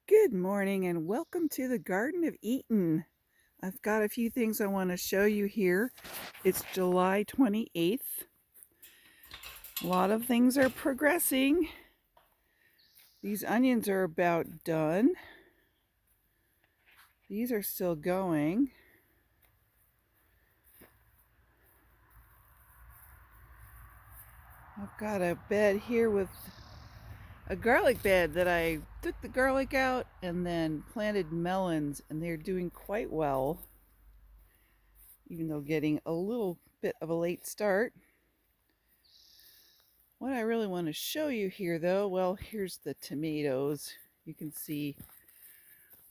Good morning and welcome to the Garden of Eden. I've got a few things I want to show you here. It's July 28th. A lot of things are progressing. These onions are about done. These are still going. I've got a bed here with a garlic bed that I took the garlic out and then planted melons, and they're doing quite well, even though getting a little bit of a late start. What I really want to show you here, though, well, here's the tomatoes. You can see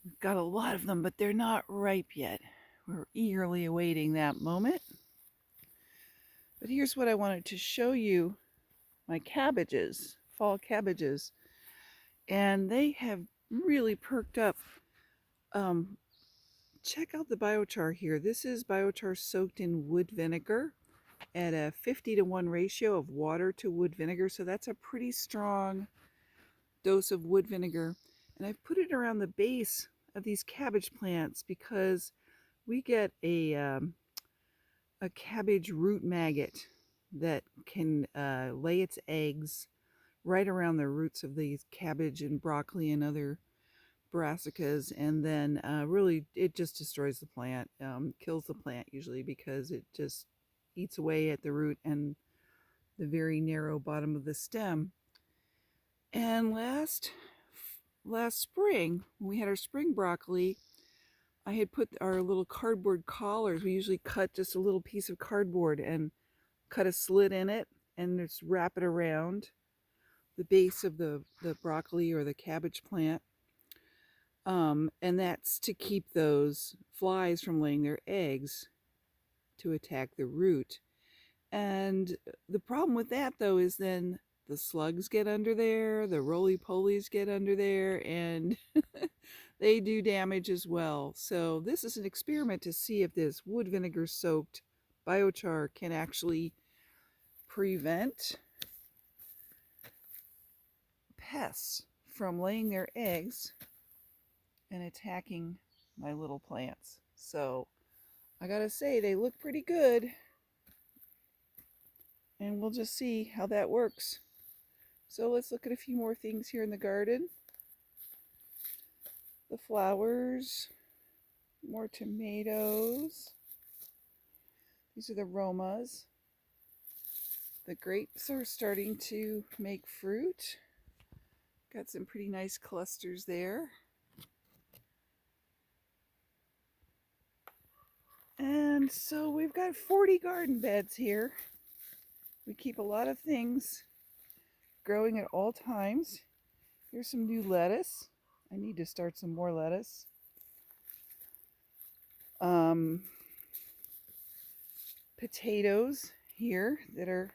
we've got a lot of them, but they're not ripe yet. We're eagerly awaiting that moment. But here's what I wanted to show you, my cabbages, fall cabbages. And they have really perked up. Check out the biochar here. This is biochar soaked in wood vinegar at a 50-to-1 ratio of water to wood vinegar. So that's a pretty strong dose of wood vinegar. And I've put it around the base of these cabbage plants because we get a cabbage root maggot that can lay its eggs right around the roots of these cabbage and broccoli and other brassicas, and then really it just destroys the plant, kills the plant usually because it just eats away at the root and the very narrow bottom of the stem. And last spring, when we had our spring broccoli, I had put our little cardboard collars. We usually cut just a little piece of cardboard and cut a slit in it and just wrap it around the base of the broccoli or the cabbage plant. And that's to keep those flies from laying their eggs to attack the root. And the problem with that, though, is then the slugs get under there, the roly-polies get under there, and they do damage as well. So this is an experiment to see if this wood vinegar soaked biochar can actually prevent pests from laying their eggs and attacking my little plants. So I gotta say, they look pretty good, and we'll just see how that works. So let's look at a few more things here in the garden. The flowers, more tomatoes. These are the Romas. The grapes are starting to make fruit. Got some pretty nice clusters there. And so we've got 40 garden beds here. We keep a lot of things growing at all times. Here's some new lettuce. I need to start some more lettuce. Potatoes here that are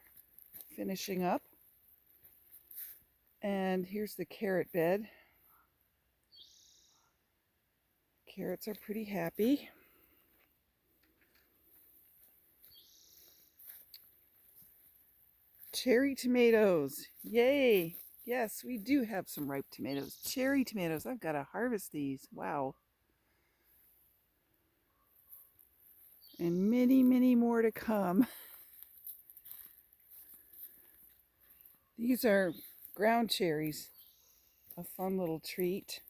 finishing up. And here's the carrot bed. Carrots are pretty happy. Cherry tomatoes. Yay! Yes, we do have some ripe tomatoes. Cherry tomatoes. I've got to harvest these. Wow. And many, many more to come. These are ground cherries. A fun little treat.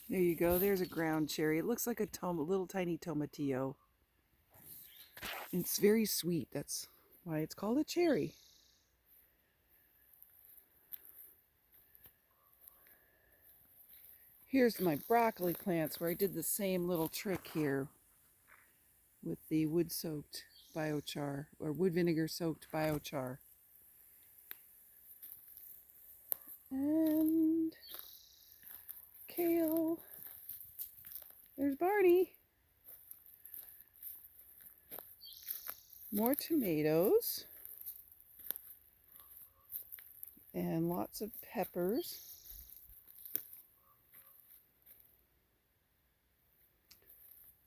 There you go. There's a ground cherry. It looks like a little tiny tomatillo. It's very sweet. That's why it's called a cherry. Here's my broccoli plants where I did the same little trick here with the wood-soaked biochar or wood vinegar-soaked biochar. And kale. There's Barney. More tomatoes. And lots of peppers.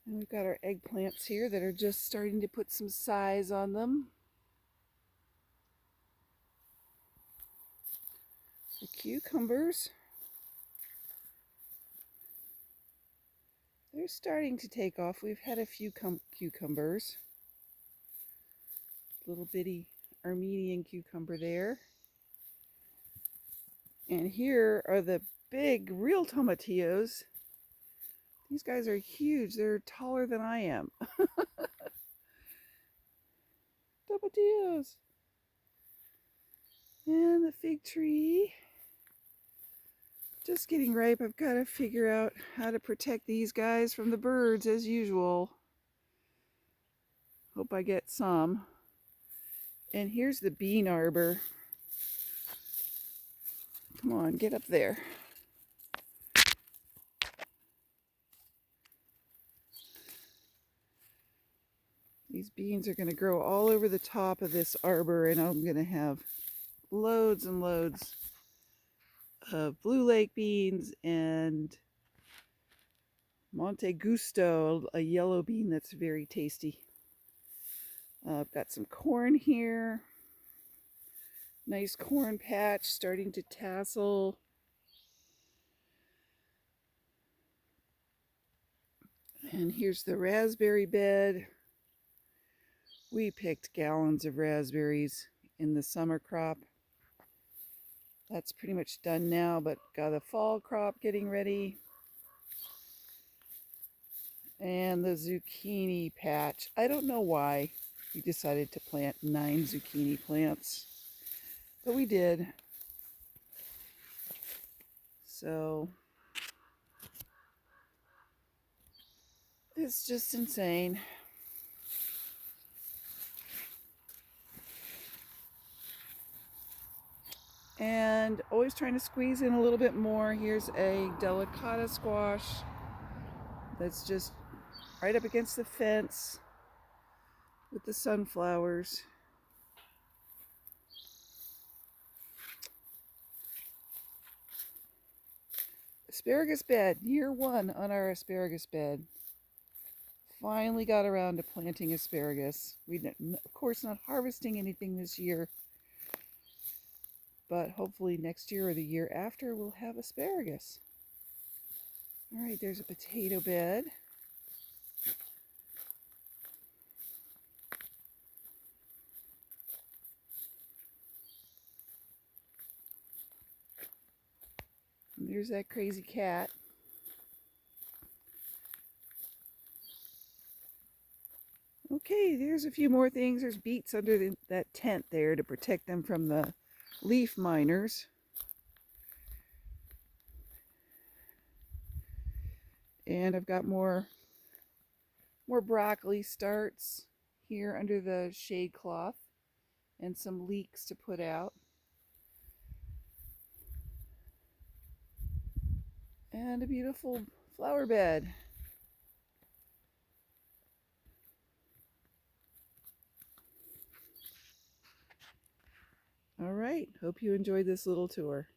And we've got our eggplants here that are just starting to put some size on them. The cucumbers, they're starting to take off. We've had a few cucumbers. Little bitty Armenian cucumber there. And here are the big real tomatillos. These guys are huge. They're taller than I am. Tomatillos. And the fig tree. Just getting ripe. I've got to figure out how to protect these guys from the birds as usual. Hope I get some. And here's the bean arbor. Come on, get up there. These beans are going to grow all over the top of this arbor, and I'm going to have loads and loads of Blue Lake beans and Monte Gusto, a yellow bean that's very tasty. I've got some corn here. Nice corn patch starting to tassel. And here's the raspberry bed. We picked gallons of raspberries in the summer crop. That's pretty much done now, but got a fall crop getting ready. And the zucchini patch. I don't know why we decided to plant 9 zucchini plants, but we did. So it's just insane. And always trying to squeeze in a little bit more. Here's a delicata squash that's just right up against the fence with the sunflowers. Asparagus bed, year 1 on our asparagus bed. Finally got around to planting asparagus. We didn't, of course, not harvesting anything this year, but hopefully next year or the year after we'll have asparagus. All right, there's a potato bed. And there's that crazy cat. Okay, there's a few more things. There's beets under that tent there to protect them from the leaf miners. And I've got more broccoli starts here under the shade cloth and some leeks to put out. And a beautiful flower bed. All right, hope you enjoyed this little tour.